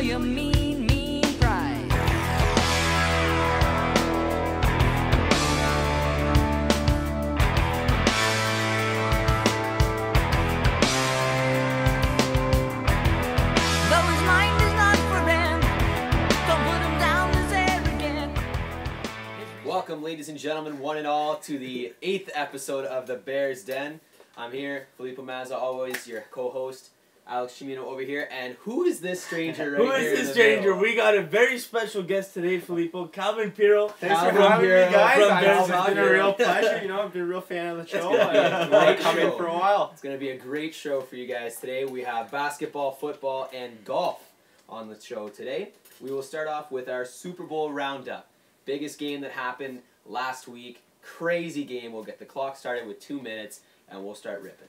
your mean, mean pride. Though his mind is not for him, don't put him down as arrogant. Welcome, ladies and gentlemen, one and all, to the 8th episode of the Bears Den. I'm here, Filippo Mazza, always your co-host. Alex Chimino over here, and who is this stranger right Who here? is this stranger? We got a very special guest today, Filippo. Calvin Puro. Thanks for Calvin having me, guys. from Bears It's been Hockey. a real pleasure. You know, I've been a real fan of the show. gonna be a I've great come in show. for a while. It's going to be a great show for you guys today. We have basketball, football, and golf on the show today. We will start off with our Super Bowl roundup. Biggest game that happened last week. Crazy game. We'll get the clock started with 2 minutes, and we'll start ripping.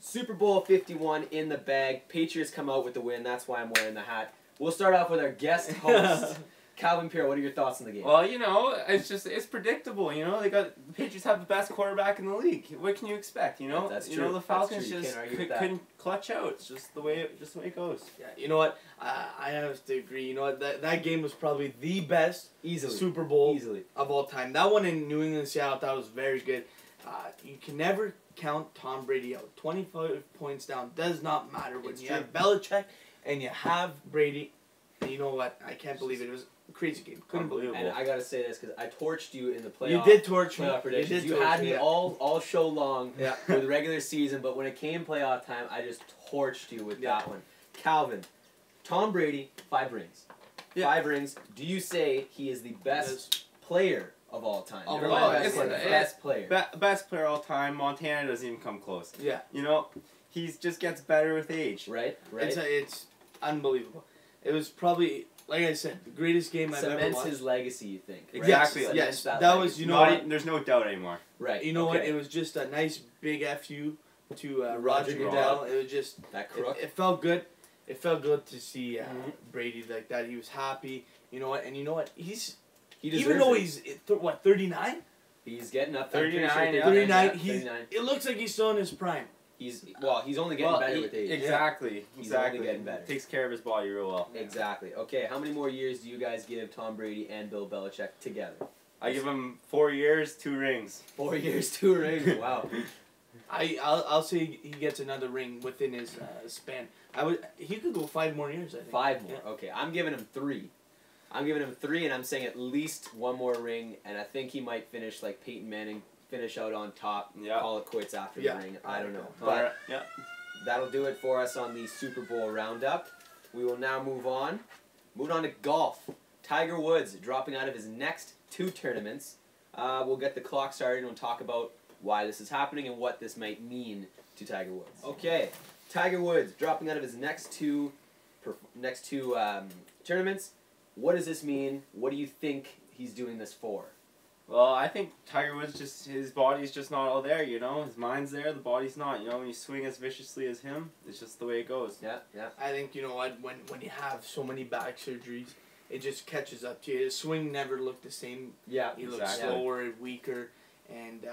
Super Bowl 51 in the bag. Patriots come out with the win. That's why I'm wearing the hat. We'll start off with our guest host, Calvin Puro. What are your thoughts on the game? Well, you know, it's predictable. You know, the Patriots have the best quarterback in the league. What can you expect? You know, That's you true. know the Falcons That's true. You just can't argue with that. couldn't clutch out. It's just the way it goes. Yeah, you know what? I have to agree. You know what? That game was probably the best Easily. Super Bowl Easily. of all time. That one in New England, Seattle, that was very good. You can never count Tom Brady out. 25 points down does not matter when It's you true. have Belichick and you have Brady. And you know what? I can't believe it. It was a crazy game. Couldn't believe it. And I gotta say this because I torched you in the playoff. You did torch me. playoff predictions. You torch had me yeah. all show long Yeah. with the regular season, but when it came playoff time, I just torched you with Yeah. that one. Calvin, Tom Brady, 5 rings. Yeah. 5 rings. Do you say he is the best player of all time? Of Never all mind time. best player, It's- best player. Best player all time. Montana doesn't even come close. Yeah. You know, he just gets better with age. Right? Right? It's unbelievable. It was probably, like I said, the greatest game I've ever Cements watched. his legacy, you think? Right? Exactly. Cements Yes, that legacy. was, you know what? There's no doubt anymore. Right. You know what? okay. It was just a nice big FU to Roger Roger Goodell. Goodell. It was just, That crook. it felt good. It felt good to see Mhm. Brady like that. He was happy. You know what? And you know what? he deserves Even though it. he's, 39? He's getting up there. 39, yeah. 39. Yeah, He's, 39. it looks like he's still in his prime. He's only getting better with age. Exactly. He's Exactly. only getting better. Takes care of his body real well. Exactly. Okay, how many more years do you guys give Tom Brady and Bill Belichick together? I give him 4 years, 2 rings. 4 years, 2 rings. Wow. I'll say he gets another ring within his span. He could go 5 more years, I think. 5 more. Yeah. Okay, I'm giving him 3. I'm giving him 3, and I'm saying at least 1 more ring, and I think he might finish like Peyton Manning, finish out on top, Yeah. call it quits after Yeah. the ring. I don't know. All But right. Yeah. that'll do it for us on the Super Bowl roundup. We will now move on. Moving on to golf. Tiger Woods dropping out of his next 2 tournaments. We'll get the clock started and we'll talk about why this is happening and what this might mean to Tiger Woods. Okay, Tiger Woods dropping out of his next two tournaments. What does this mean? What do you think he's doing this for? Well, I think Tiger Woods his body's just not all there, you know? His mind's there, the body's not. You know, when you swing as viciously as him, it's just the way it goes. Yeah, yeah. I think, you know what, when you have so many back surgeries, it just catches up to you. His swing never looked the same. Yeah, He looks Exactly. slower and weaker. And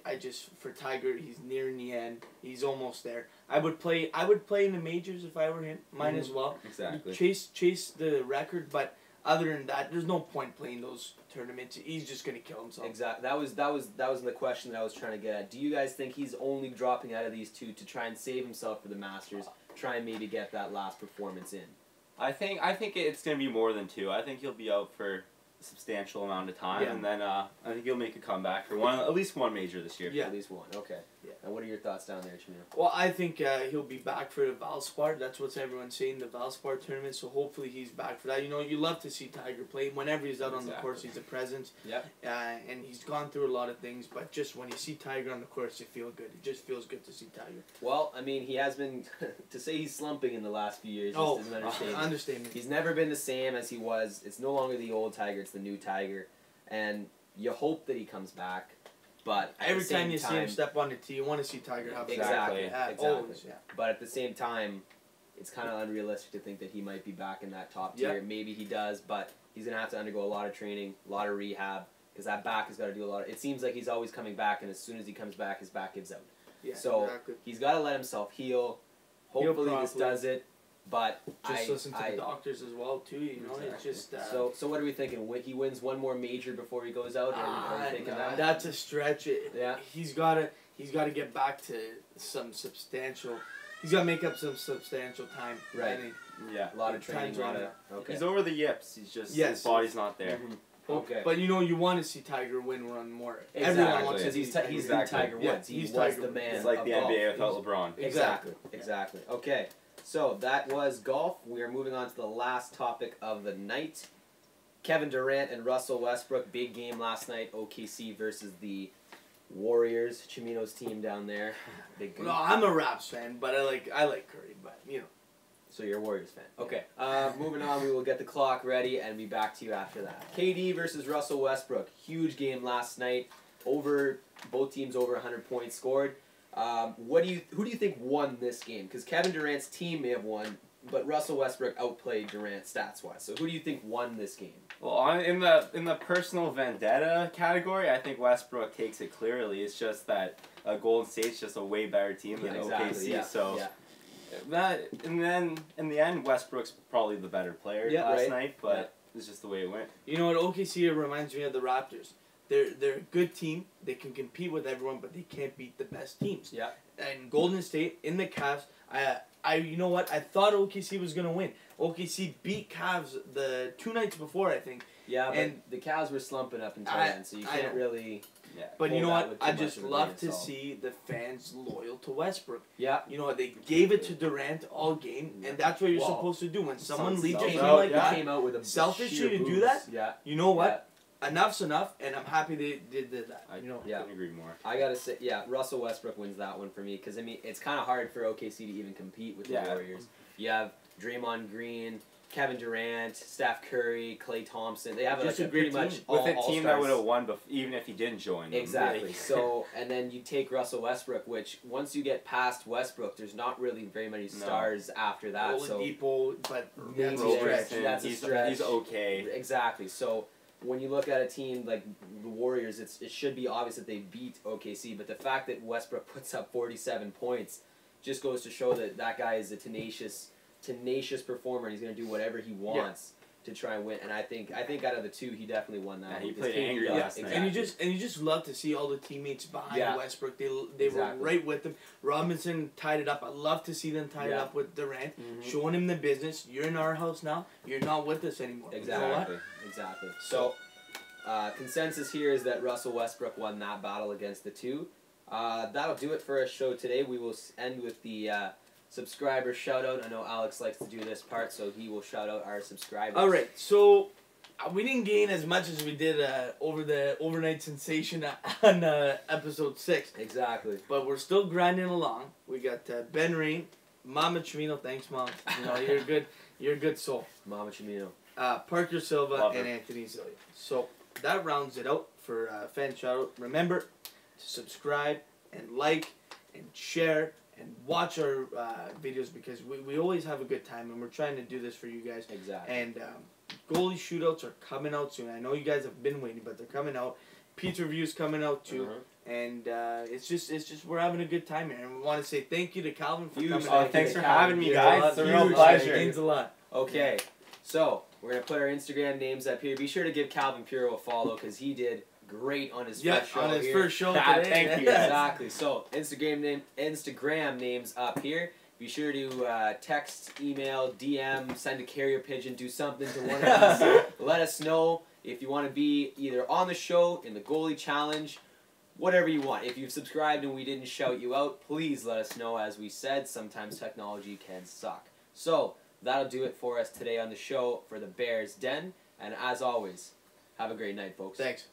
I just, for Tiger, he's nearing the end. He's almost there. I would play in the majors if I were him. Mine as well. Exactly. Chase the record, but other than that, there's no point playing those tournaments. He's just gonna kill himself. Exactly. That was the question that I was trying to get at. Do you guys think he's only dropping out of these 2 to try and save himself for the Masters? Try and maybe get that last performance in. I think it's going to be more than 2. I think he'll be out for a substantial amount of time, Yeah. and then I think he'll make a comeback for at least one major this year. Yeah. At least 1. Okay. Yeah. And what are your thoughts down there, Chimino? Well, I think he'll be back for the Valspar. That's what everyone's saying, the Valspar tournament. So hopefully he's back for that. You know, you love to see Tiger play. Whenever he's out on the course, he's a presence. Yep. And he's gone through a lot of things, but just when you see Tiger on the course, you feel good. It just feels good to see Tiger. Well, I mean, he has been, to say he's slumping in the last few years Oh, is an understatement. understatement. He's never been the same as he was. It's no longer the old Tiger, it's the new Tiger. And you hope that he comes back, but at Every the same time you see him step on the tee, you want to see Tiger have Exactly, exactly. Always, yeah. But at the same time, it's kind of unrealistic to think that he might be back in that top tier. Yep. Maybe he does, but he's going to have to undergo a lot of training, a lot of rehab, because that back has got to do a lot. It seems like he's always coming back, and as soon as he comes back, his back gives out. Yeah, So exactly. he's got to let himself heal. Hopefully this properly. does it. but Just listen to I the doctors as well too. You know, it's Exactly. just. so what are we thinking? He wins one more major before he goes out, or are we thinking that? That's a stretch. Yeah. He's gotta get back to some substantial. He's gotta make up some substantial time. Right. I think. Yeah. A lot of training, Time's a lot running of okay. He's over the yips. He's just Yes. his body's not there. Mhm. Okay. But you know, you want to see Tiger win one more. Exactly. Everyone wants to Because see he's Tiger he's win. the Tiger Yeah, Woods. He he's was Tiger the Woods. man. It's like of the golf. NBA without LeBron. Exactly. Okay, so that was golf. We are moving on to the last topic of the night. Kevin Durant and Russell Westbrook, big game last night. OKC versus the Warriors, Chimino's team down there. Big game. No, I'm a Raps fan, but I like Curry. But you know, So you're a Warriors fan. Okay. Moving on, we will get the clock ready and be back to you after that. KD versus Russell Westbrook. Huge game last night. Both teams over 100 points scored. Who do you think won this game? Because Kevin Durant's team may have won, but Russell Westbrook outplayed Durant stats wise. So who do you think won this game? Well, in the personal vendetta category, I think Westbrook takes it clearly. It's just that Golden State's just a way better team than OKC. Yeah. So yeah. that, and then in the end, Westbrook's probably the better player Yeah, last right. night. But it's just the way it went. you know what? OKC reminds me of the Raptors. They're a good team. They can compete with everyone, but they can't beat the best teams. Yeah. And Golden State in the Cavs, you know what? I thought OKC was gonna win. OKC beat Cavs the 2 nights before, I think. Yeah, but And the Cavs were slumping up until I- then, so you I can't know. really. Yeah. But you pull know that what? with too I much just of a love grain of to salt. see the fans loyal to Westbrook. Yeah. You know what? They gave it to Durant all game, and that's what you're Well, supposed to do when someone Some- leads a came team out- like that. Came out with a Selfish sheer you to do boost. that? Yeah. You know what? Enough's enough, and I'm happy they did that. I You know. Yeah. couldn't agree more. I gotta say, yeah, Russell Westbrook wins that one for me because I mean it's kind of hard for OKC to even compete with the Yeah. Warriors. You have Draymond Green, Kevin Durant, Steph Curry, Klay Thompson. They have Just like a pretty good much team. all With a team all-stars. that would have won even if he didn't join. them. Exactly. Like- So and then you take Russell Westbrook, which once you get past Westbrook, there's not really very many stars after that. So Oladipo, but Maybe that's a there. stretch. Robertson, That's a he's, stretch. he's okay. Exactly. So when you look at a team like the Warriors, it should be obvious that they beat OKC, but the fact that Westbrook puts up 47 points just goes to show that that guy is a tenacious performer. And he's going to do whatever he wants to try and win. And I think out of the two, he definitely won that. Yeah, one he because played KD angry does. last night. Exactly. And you just love to see all the teammates behind Yeah. Westbrook. They Exactly. were right with him. Robinson tied it up. I love to see them tie it Yeah. up with Durant, Mhm. showing him the business. You're in our house now. You're not with us anymore. You know Exactly. what? Exactly. So, consensus here is that Russell Westbrook won that battle against the two. That'll do it for our show today. We will end with the subscriber shout out. I know Alex likes to do this part, so he will shout out our subscribers. All right. So we didn't gain as much as we did over the overnight sensation on episode 6, Exactly. but we're still grinding along. We got Ben Rain, Mama Chimino. Thanks, Mom. You know you're good. You're a good soul. Mama Chimino. Parker Silva Love her. and Anthony Zillia. So that rounds it out for fan shout out. Remember to subscribe and like and share and watch our videos because we always have a good time and we're trying to do this for you guys. Exactly. And goalie shootouts are coming out soon. I know you guys have been waiting, but they're coming out. Pizza reviews coming out too. Uh-huh. And it's just we're having a good time here. And we want to say thank you to Calvin for Huge coming thank out. you Thanks to for Calvin. having me, Huge, guys. It's a real huge pleasure. It means a lot. Okay, so we're gonna put our Instagram names up here. Be sure to give Calvin Puro a follow because he did great on his Yeah, first show on his here. first show Ah, today. thank you. Exactly. So Instagram names up here. Be sure to text, email, DM, send a carrier pigeon, do something to one of us. Let us know if you want to be either on the show, in the goalie challenge, whatever you want. If you've subscribed and we didn't shout you out, please let us know. As we said, sometimes technology can suck. So that'll do it for us today on the show for the Bears Den. And as always, have a great night, folks. Thanks.